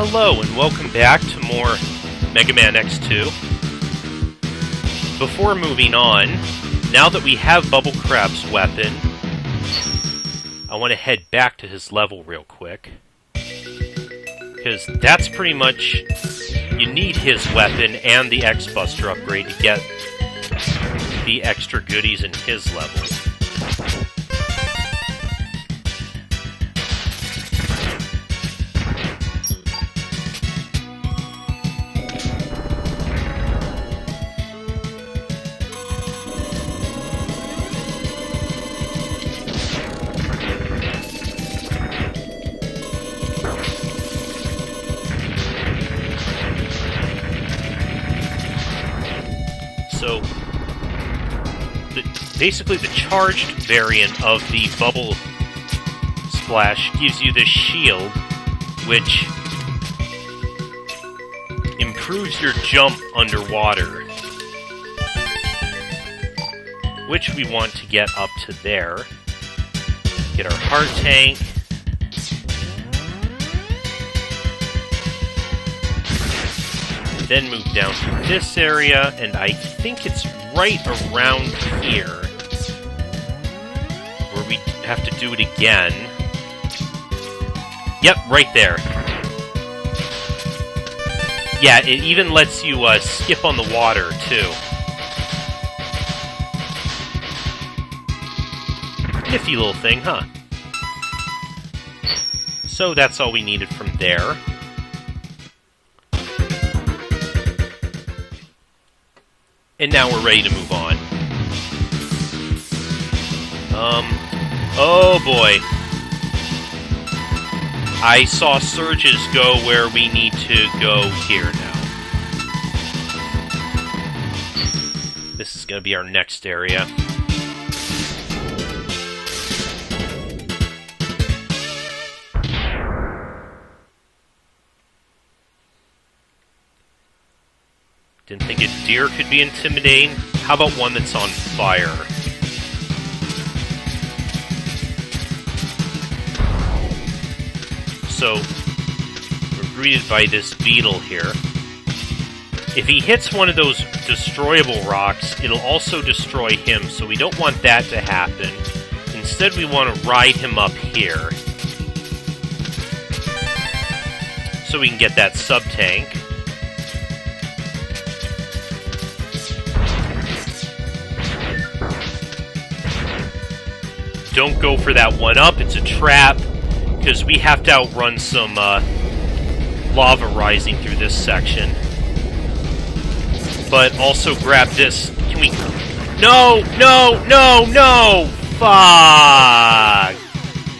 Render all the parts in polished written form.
Hello and welcome back to more Megaman X2. Before moving on, now that we have Bubble Crab's weapon, I want to head back to his level real quick. Because that's pretty much... you need his weapon and the X-Buster upgrade to get the extra goodies in his level. So, basically the charged variant of the Bubble Splash gives you this shield, which improves your jump underwater, which we want to get up to there. Get our heart tank. Then move down to this area, and I think it's right around here where we have to do it again. Yep, right there. Yeah, it even lets you skip on the water, too. Nifty little thing, huh? So that's all we needed from there. And now we're ready to move on. Oh boy. I saw surges go where we need to go here now. This is going to be our next area. Didn't think a deer could be intimidating. How about one that's on fire? So, we're greeted by this beetle here. If he hits one of those destroyable rocks, it'll also destroy him, so we don't want that to happen. Instead, we want to ride him up here, so we can get that sub-tank. Don't go for that one-up, it's a trap, because we have to outrun some lava rising through this section. But also grab this. Can we... No! No! No! No! Fuck!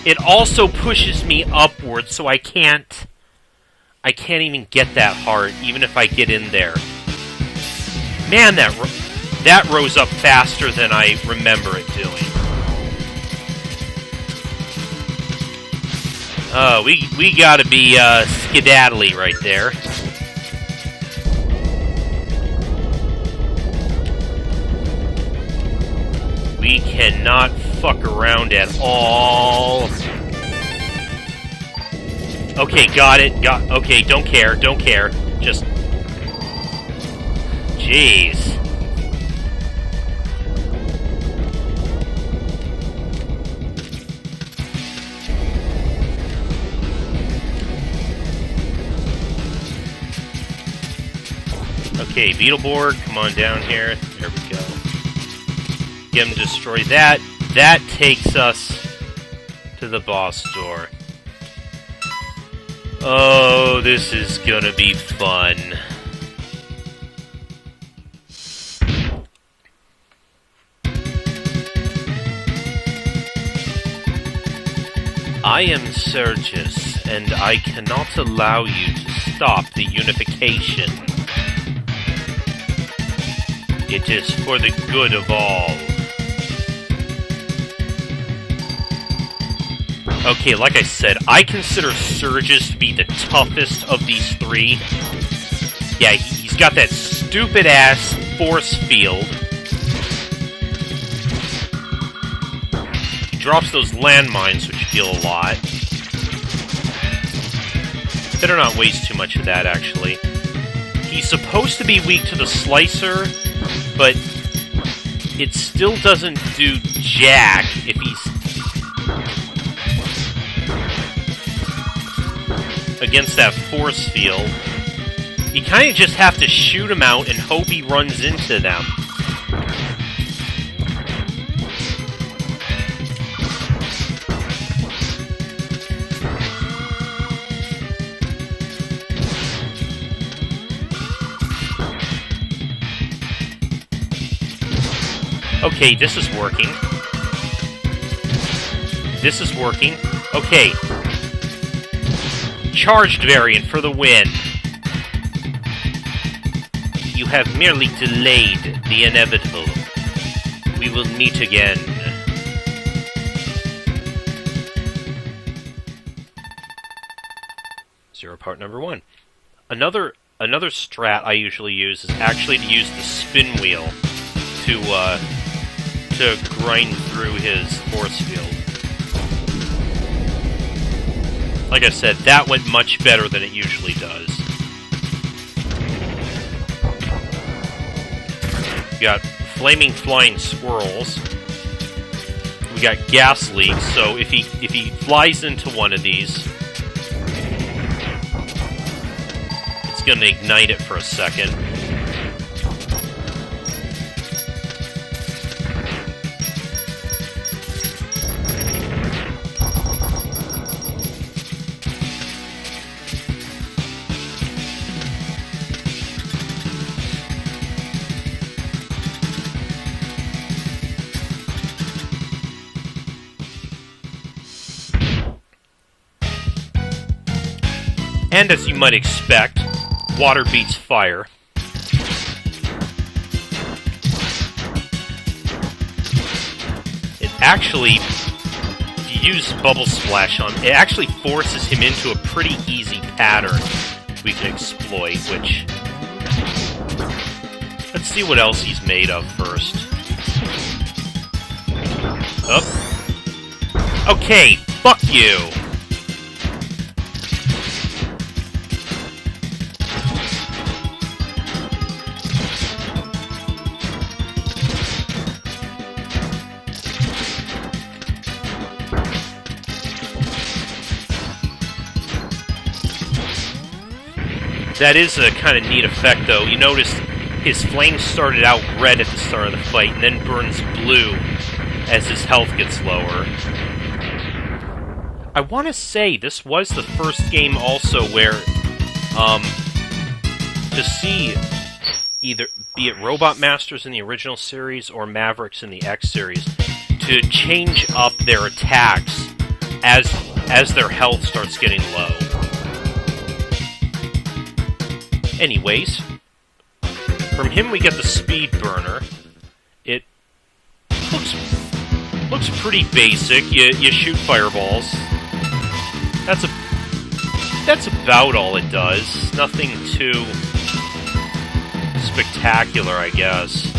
It also pushes me upward, so I can't even get that heart, even if I get in there. Man, that rose up faster than I remember it doing. We gotta be, skedaddly right there. We cannot fuck around at all. Okay, got it, okay, don't care, just... Jeez. Okay, Beetleborg, come on down here. There we go. Get him to destroy that. That takes us to the boss door. Oh, this is gonna be fun. I am Sergius, and I cannot allow you to stop the unification. It is for the good of all. Okay, like I said, I consider Sergius to be the toughest of these three. Yeah, he's got that stupid-ass force field. He drops those landmines, which deal a lot. Better not waste too much of that, actually. He's supposed to be weak to the slicer, but it still doesn't do jack if he's against that force field. You kind of just have to shoot him out and hope he runs into them. Okay, this is working. This is working. Okay. Charged variant for the win. You have merely delayed the inevitable. We will meet again. Zero part number 1. Another strat I usually use is actually to use the spin wheel to grind through his force field. Like I said, that went much better than it usually does. We got flaming flying squirrels. We got gas leaks, so if he flies into one of these, it's gonna ignite it for a second. And as you might expect, water beats fire. It actually, if you use Bubble Splash on, it actually forces him into a pretty easy pattern we can exploit, which... Let's see what else he's made of first. Oh. Okay, fuck you! That is a kind of neat effect, though. You notice his flame started out red at the start of the fight, and then burns blue as his health gets lower. I want to say this was the first game also where, to see either, be it Robot Masters in the original series or Mavericks in the X series, to change up their attacks as their health starts getting low. Anyways, from him we get the Speed Burner. It looks pretty basic. You shoot fireballs. That's about all it does. Nothing too spectacular, I guess.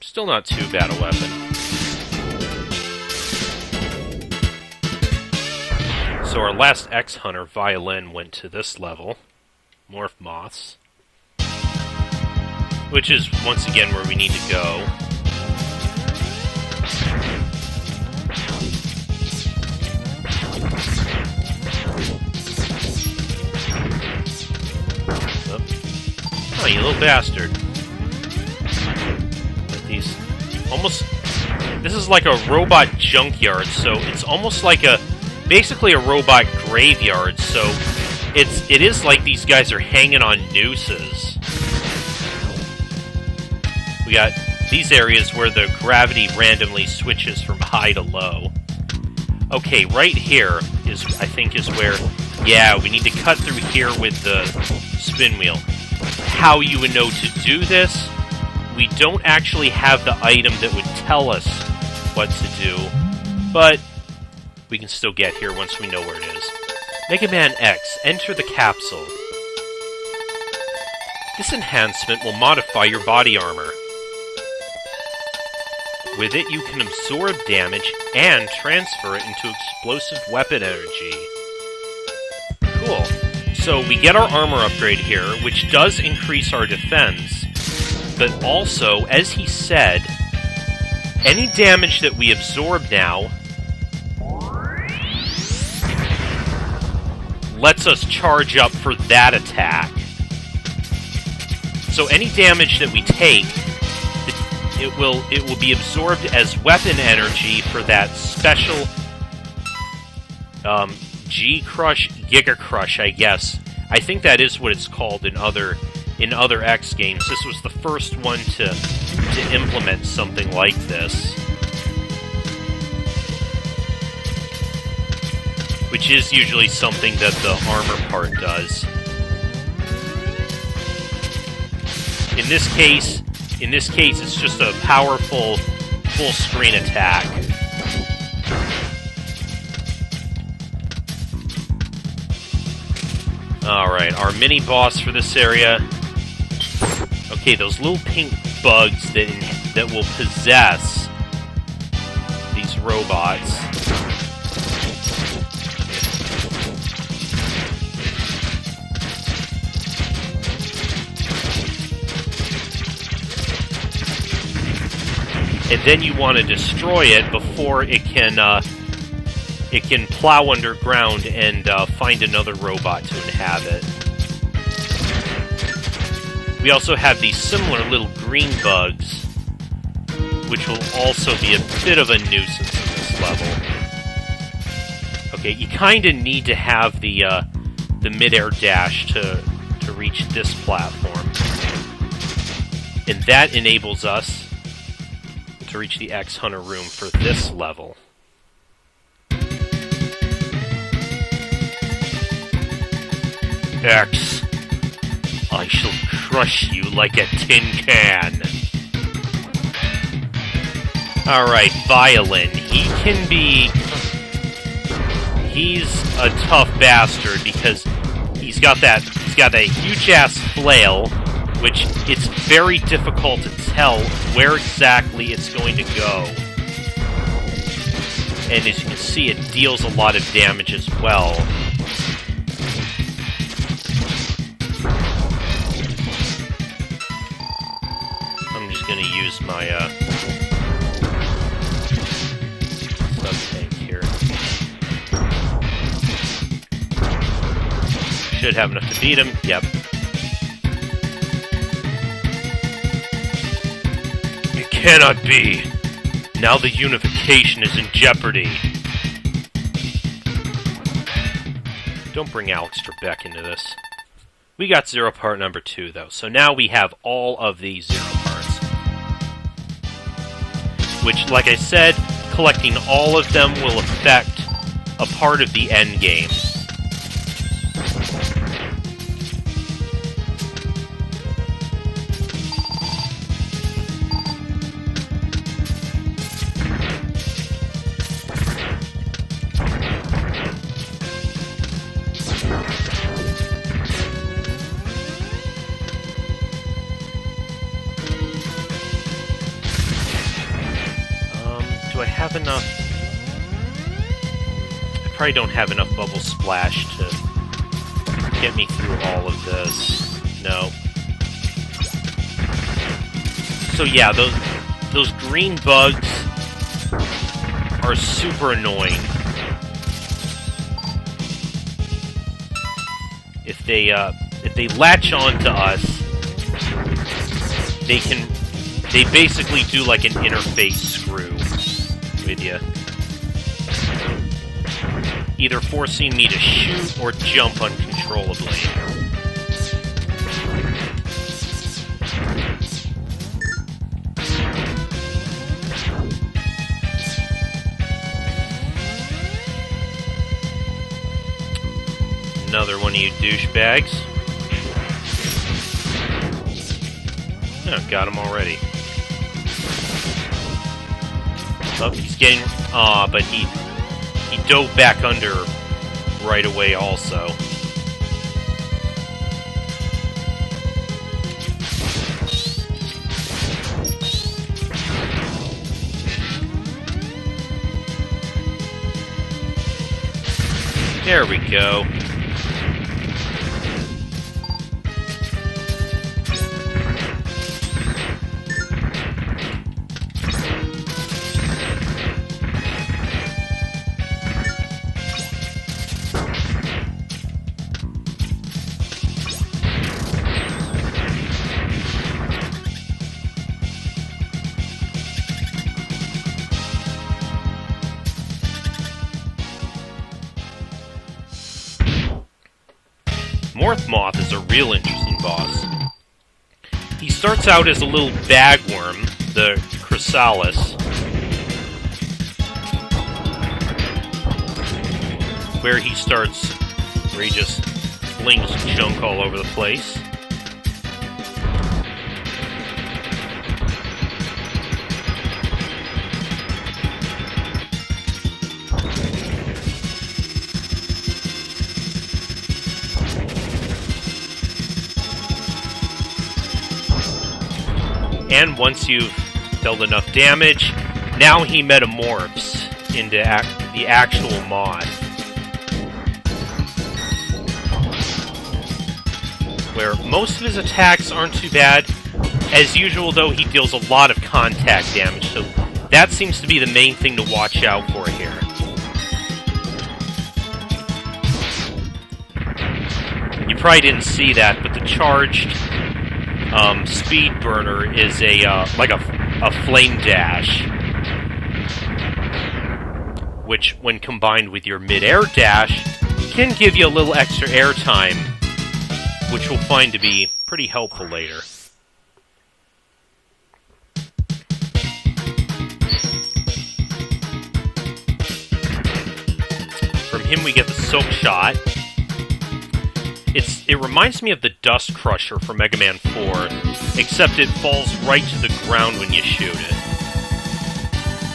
Still not too bad a weapon. So our last X-Hunter, Violin, went to this level. Morphmoths. Which is, once again, where we need to go. Oh, you little bastard. These... almost... This is like a robot junkyard, so it's almost like a... basically a robot graveyard, so... It is like these guys are hanging on nooses. We got these areas where the gravity randomly switches from high to low. Okay, right here is, I think, is where... Yeah, we need to cut through here with the spin wheel. How you would know to do this, we don't actually have the item that would tell us what to do, but we can still get here once we know where it is. Megaman X, enter the capsule. This enhancement will modify your body armor. With it, you can absorb damage and transfer it into explosive weapon energy. cool. So we get our armor upgrade here, which does increase our defense, but also, as he said, any damage that we absorb now lets us charge up for that attack. So any damage that we take, it will be absorbed as weapon energy for that special G-Crush, Giga Crush, I guess. I think that is what it's called in other X games. This was the first one to implement something like this. Which is usually something that the armor part does. In this case, it's just a powerful full-screen attack. Alright, our mini-boss for this area. Okay, those little pink bugs that will possess these robots. And then you want to destroy it before it can plow underground and find another robot to inhabit. We also have these similar little green bugs, which will also be a bit of a nuisance in this level. Okay, you kind of need to have the mid-air dash to reach this platform. And that enables us to reach the X-Hunter room for this level. X, I shall crush you like a tin can. Alright, Violin. He's a tough bastard because he's got that huge-ass flail, which it's very difficult to tell where exactly it's going to go. And as you can see, it deals a lot of damage as well. I'm just gonna use my, sub-tank here. Should have enough to beat him, yep. Cannot be! Now the unification is in jeopardy. Don't bring Alex Trebek into this. We got Zero Part number 2, though, so now we have all of these Zero Parts. Which, like I said, collecting all of them will affect a part of the end game. Do I have enough? I probably don't have enough Bubble Splash to get me through all of this. No. So yeah, those green bugs are super annoying. If they latch on to us, they basically do like an interface screw with you. Either forcing me to shoot or jump uncontrollably. Another one of you douchebags. Oh, got him already. Oh, he's getting... Aw, but he dove back under right away also. There we go. Morphmoth is a real interesting boss. He starts out as a little bagworm, the chrysalis, where he just flings junk all over the place. And once you've dealt enough damage, now he metamorphs into the actual moth. Where most of his attacks aren't too bad. As usual, though, he deals a lot of contact damage, so that seems to be the main thing to watch out for here. You probably didn't see that, but the charged speed burner is like a flame dash, which, when combined with your mid-air dash, can give you a little extra air time, which we'll find to be pretty helpful later. From him we get the Silk Shot. It reminds me of the Dust Crusher from Mega Man 4, except it falls right to the ground when you shoot it.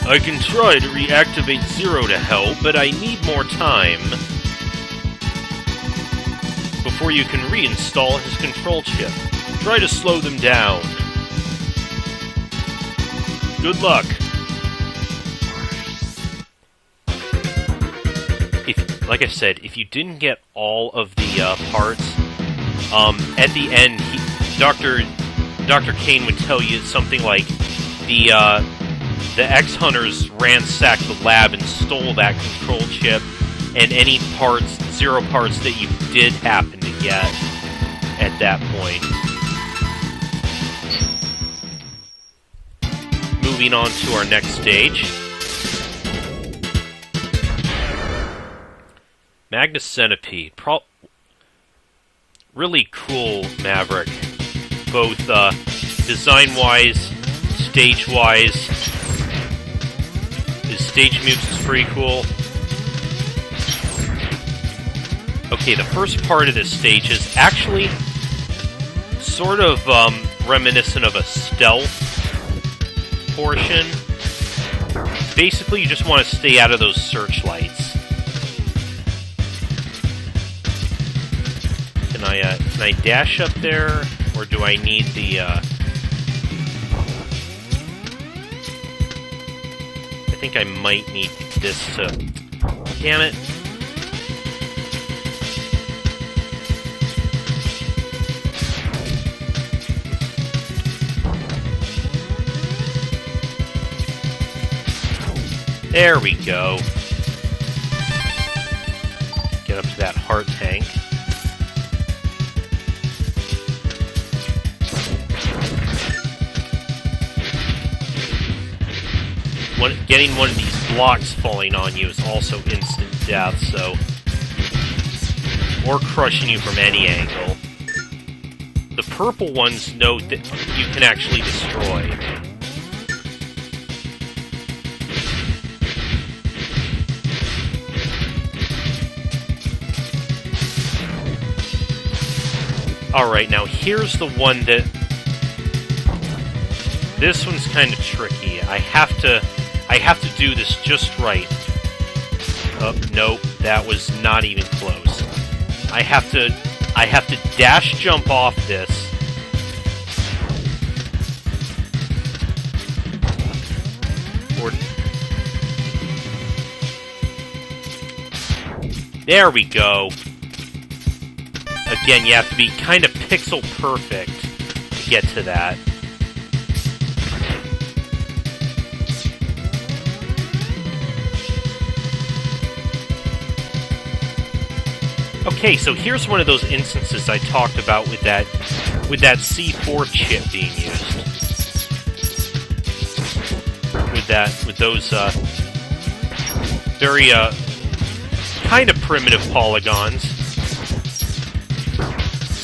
I can try to reactivate Zero to help, but I need more time before you can reinstall his control chip. Try to slow them down. Good luck. Like I said, if you didn't get all of the parts, at the end, Dr. Kane would tell you something like the X-Hunters ransacked the lab and stole that control chip, and any parts, Zero parts that you did happen to get at that point. Moving on to our next stage. Magnus Centipede. Really cool Maverick. Both design-wise, stage-wise. His stage moves is pretty cool. Okay, the first part of this stage is actually sort of reminiscent of a stealth portion. Basically, you just want to stay out of those searchlights. Can I dash up there, or do I need the, I think I might need this to... Damn it. There we go. Get up to that heart tank. Getting one of these blocks falling on you is also instant death, so... Or crushing you from any angle. The purple ones note that you can actually destroy. Alright, now here's the one that... This one's kind of tricky. I have to do this just right. Oh, nope, that was not even close. I have to dash jump off this. Or... There we go. Again, you have to be kind of pixel perfect to get to that. Okay, so here's one of those instances I talked about with that C4 chip being used. With those very kind of primitive polygons.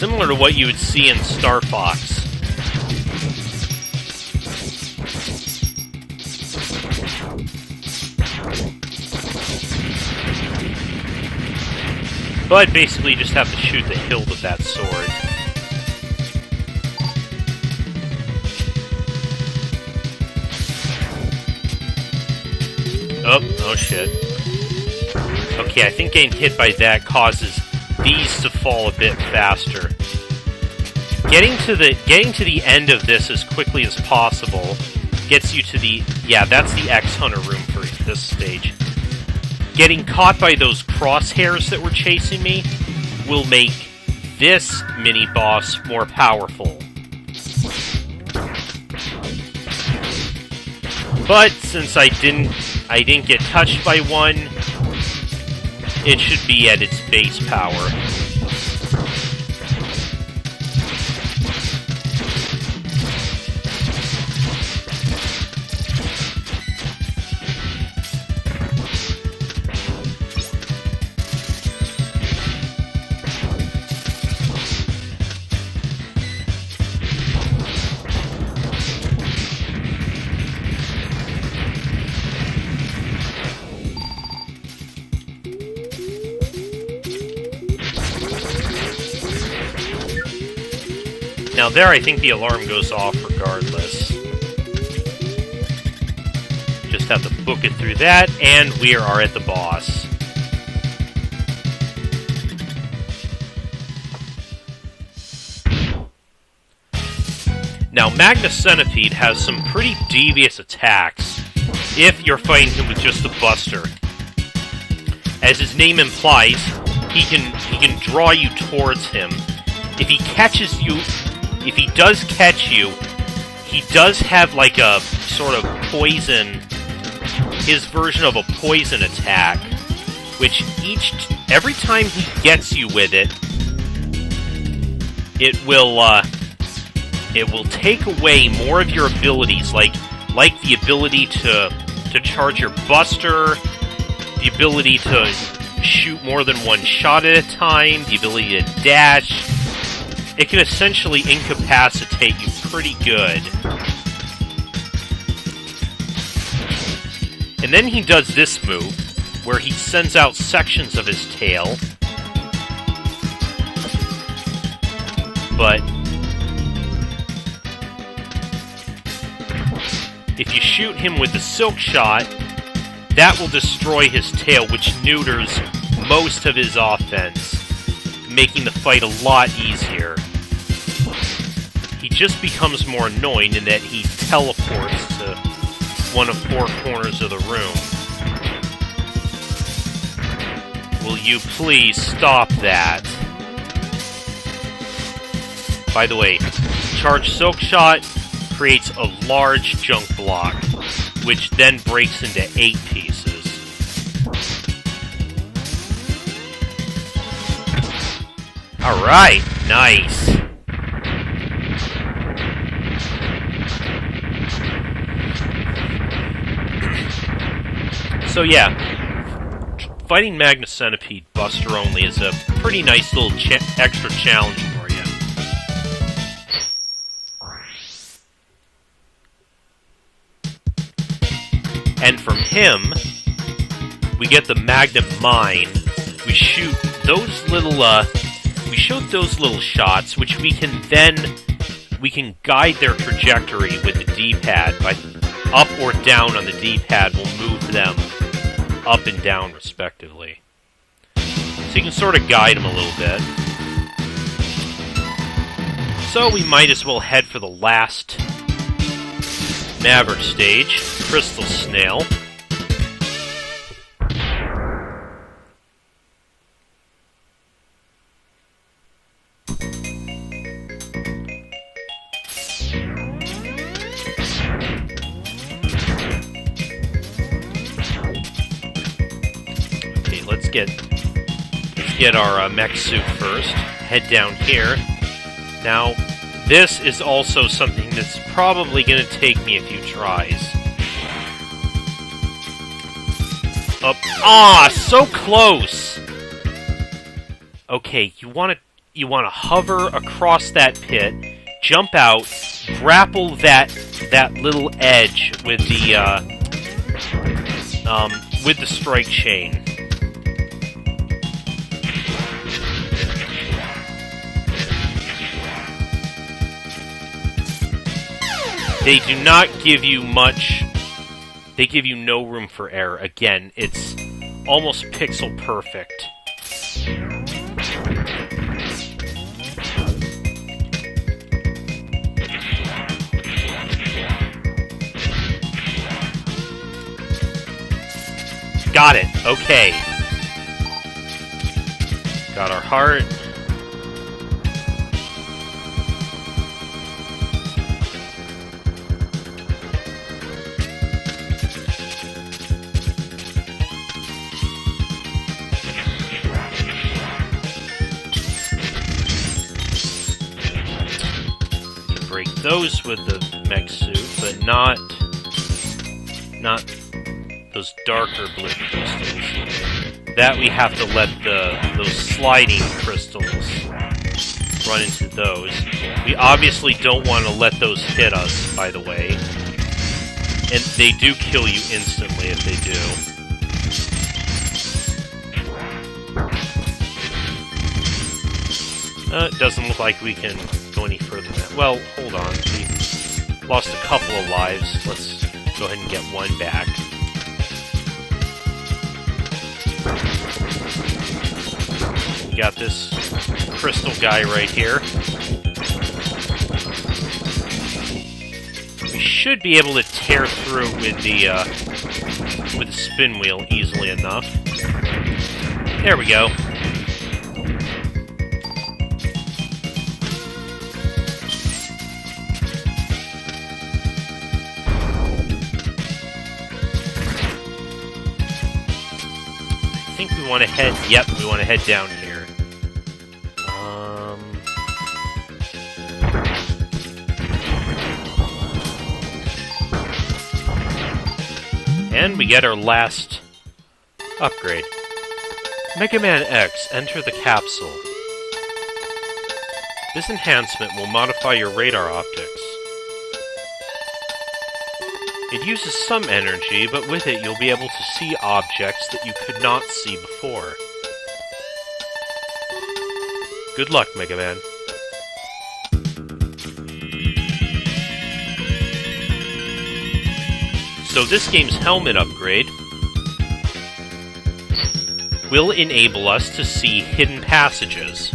Similar to what you would see in Star Fox. But basically you just have to shoot the hilt with that sword. Oh shit. Okay, I think getting hit by that causes these to fall a bit faster. Getting to the end of this as quickly as possible gets you to the... Yeah, that's the X-Hunter room for this stage. Getting caught by those crosshairs that were chasing me will make this mini-boss more powerful. But since I didn't get touched by one, it should be at its base power. Now there, I think the alarm goes off regardless. Just have to book it through that, and we are at the boss. Now, Magna Centipede has some pretty devious attacks if you're fighting him with just a buster. As his name implies, he can draw you towards him. If he catches you... If he does catch you, he does have like a sort of poison, his version of a poison attack, which every time he gets you with it, it will take away more of your abilities, like the ability to charge your buster, the ability to shoot more than one shot at a time, the ability to dash. It can essentially incapacitate you pretty good. And then he does this move, where he sends out sections of his tail. But if you shoot him with the silk shot, that will destroy his tail, which neuters most of his offense, making the fight a lot easier. He just becomes more annoying in that he teleports to one of four corners of the room. Will you please stop that? By the way, Charge Silk Shot creates a large junk block, which then breaks into 8 pieces. Alright, nice. So yeah, fighting Magna Centipede Buster only is a pretty nice little extra challenge for you. And from him, we get the Magnet Mine. We shoot those little, we shoot those little shots, which we can guide their trajectory with the D-pad. By up or down on the D-pad will move them up and down, respectively. So you can sort of guide them a little bit. So we might as well head for the last Navarrete stage, Crystal Snail. Let's get our mech suit first. Head down here. Now, this is also something that's probably going to take me a few tries. Up. Ah, so close! Okay, you want you want to hover across that pit, jump out, grapple that little edge with the strike chain. They do not give you much. They give you no room for error. Again, it's almost pixel perfect. Got it. Okay. Got our heart. Break those with the mech suit, but not those darker blue crystals. That we have to let those sliding crystals run into those. We obviously don't want to let those hit us, by the way. And they do kill you instantly if they do. It doesn't look like we can go any further than that. Well, hold on. We lost a couple of lives. Let's go ahead and get one back. We got this crystal guy right here. We should be able to tear through with the spin wheel easily enough. There we go. We want to head. Yep, we want to head down here. And we get our last upgrade. Megaman X, enter the capsule. This enhancement will modify your radar optics. It uses some energy, but with it you'll be able to see objects that you could not see before. Good luck, Mega Man. So this game's helmet upgrade will enable us to see hidden passages.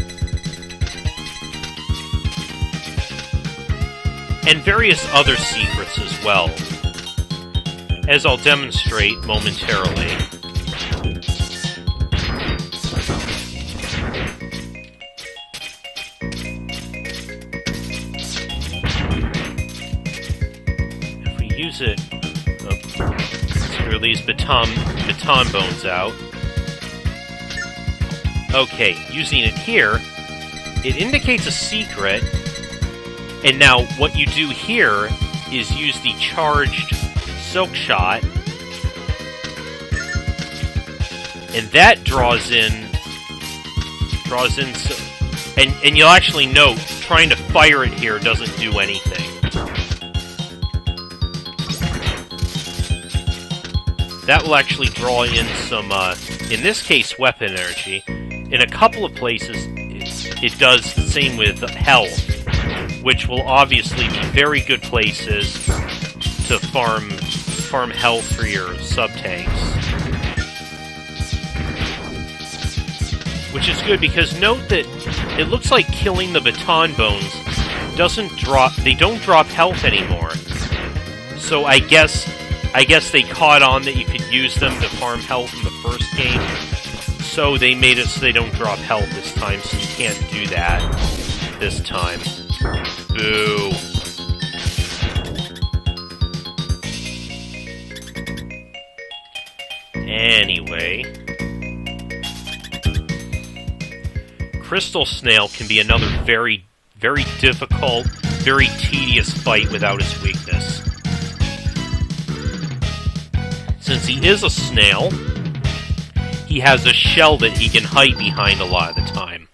And various other secrets as well, as I'll demonstrate momentarily. If we use it, let's clear these baton bones out. Okay, using it here, it indicates a secret, and now what you do here is use the charged Silk Shot, and that draws in, and you'll actually note, trying to fire it here doesn't do anything. That will actually draw in some, in this case, weapon energy. In a couple of places, it does the same with health, which will obviously be very good places to farm health for your sub-tanks. Which is good, because note that it looks like killing the baton bones they don't drop health anymore. So I guess they caught on that you could use them to farm health in the first game. So they made it so they don't drop health this time, so you can't do that this time. Boo. Anyway, Crystal Snail can be another very, very difficult, very tedious fight without his weakness. Since he is a snail, he has a shell that he can hide behind a lot of the time.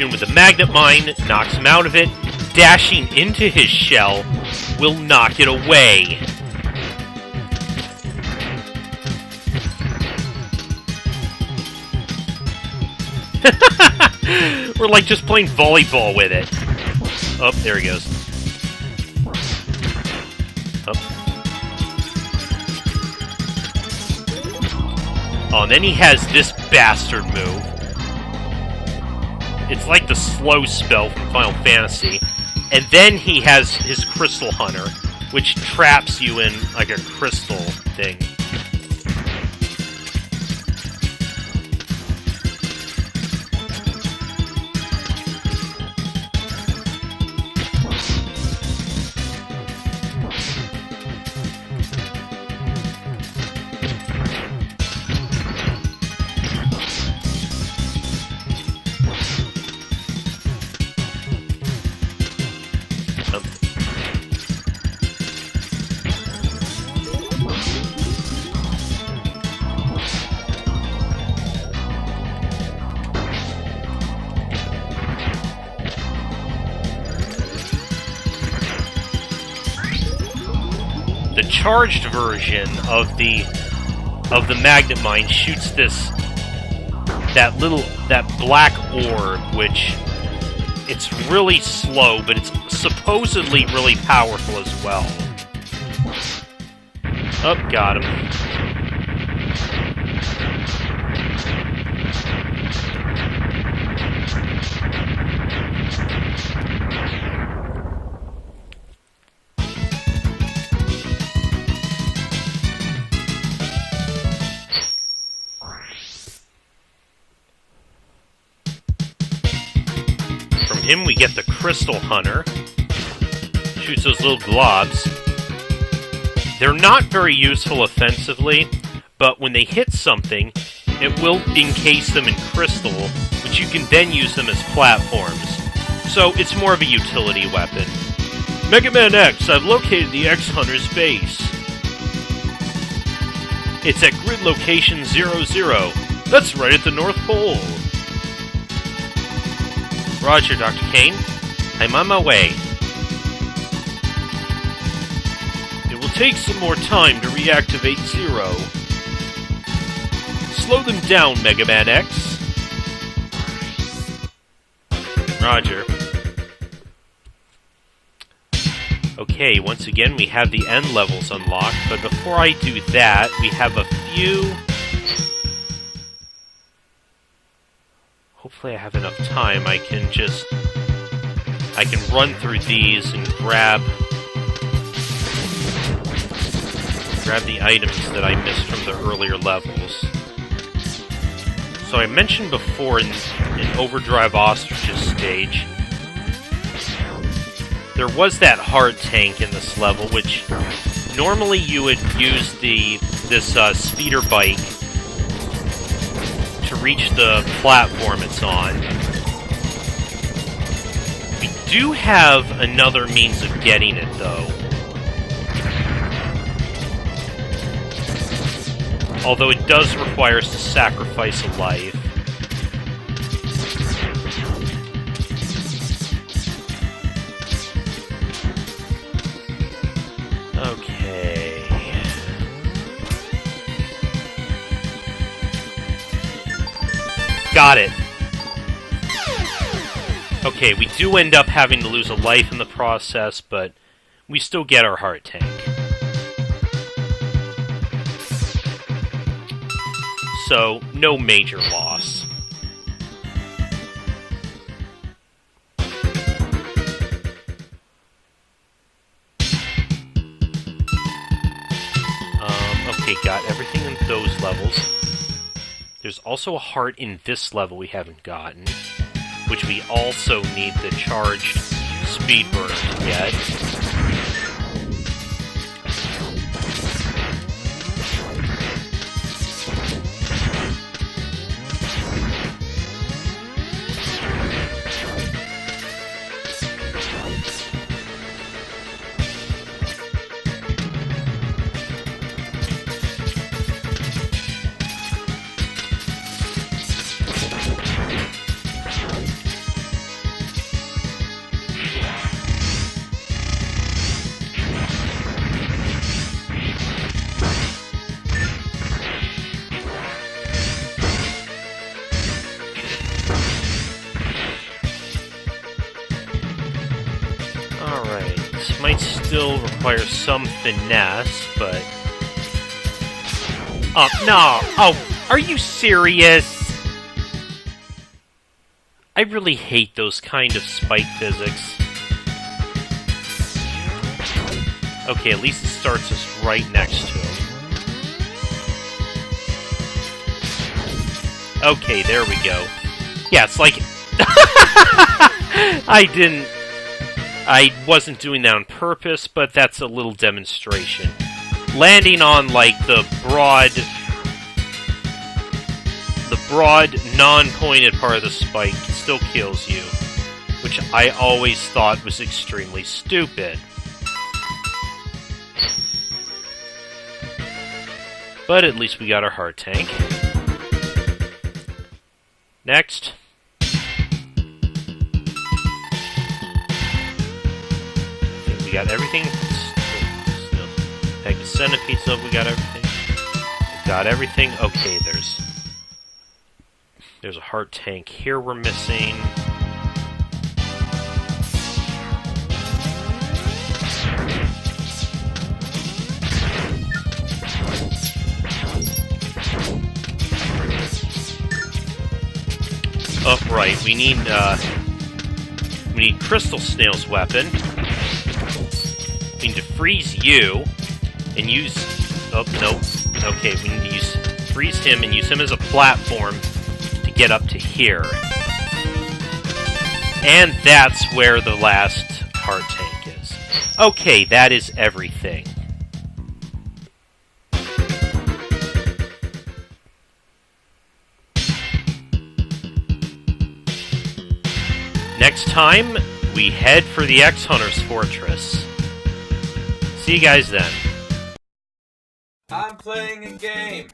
explosion with the magnet mine knocks him out of it. Dashing into his shell will knock it away. We're like just playing volleyball with it. Oh, there he goes. Oh. Oh, and then he has this bastard move. It's like the slow spell from Final Fantasy. And then he has his Crystal Hunter, which traps you in like a crystal thing. The charged version of the magnet mine shoots that black orb, which it's really slow, but it's supposedly really powerful as well. Oh, got him. Him, we get the Crystal Hunter. Shoots those little globs. They're not very useful offensively, but when they hit something, it will encase them in crystal, which you can then use them as platforms. So it's more of a utility weapon. Megaman X, I've located the X-Hunter's base. It's at grid location 00. That's right at the North Pole. Roger, Dr. Kane. I'm on my way. It will take some more time to reactivate Zero. Slow them down, Megaman X. Roger. Okay, once again, we have the end levels unlocked, but before I do that, we have a few... Hopefully I have enough time. I can run through these and grab the items that I missed from the earlier levels. So I mentioned before in Overdrive Ostrich's stage, there was that hard tank in this level, which normally you would use this speeder bike to reach the platform it's on. We do have another means of getting it, though. Although it does require us to sacrifice a life. Okay. Got it. Okay, we do end up having to lose a life in the process, but we still get our heart tank. So, no major loss. Okay, got everything in those levels. There's also a heart in this level we haven't gotten, which we also need the charged speed burner to get. still requires some finesse, but... Oh, no! Oh, are you serious? I really hate those kind of spike physics. Okay, at least it starts us right next to him. Okay, there we go. Yeah, it's like... I wasn't doing that on purpose, but that's a little demonstration. Landing on, like, the broad, non-pointed part of the spike still kills you, which I always thought was extremely stupid. But at least we got our heart tank. Next. I think we got everything. Peg the centipedes up, we got everything. Got everything. Okay, there's a heart tank here we're missing. Oh, right, we need Crystal Snail's weapon. We need to freeze you and use... Oh, nope. Okay, we need to freeze him and use him as a platform to get up to here. And that's where the last heart tank is. Okay, that is everything. Next time, we head for the X-Hunter's Fortress. See you guys then. I'm playing a game.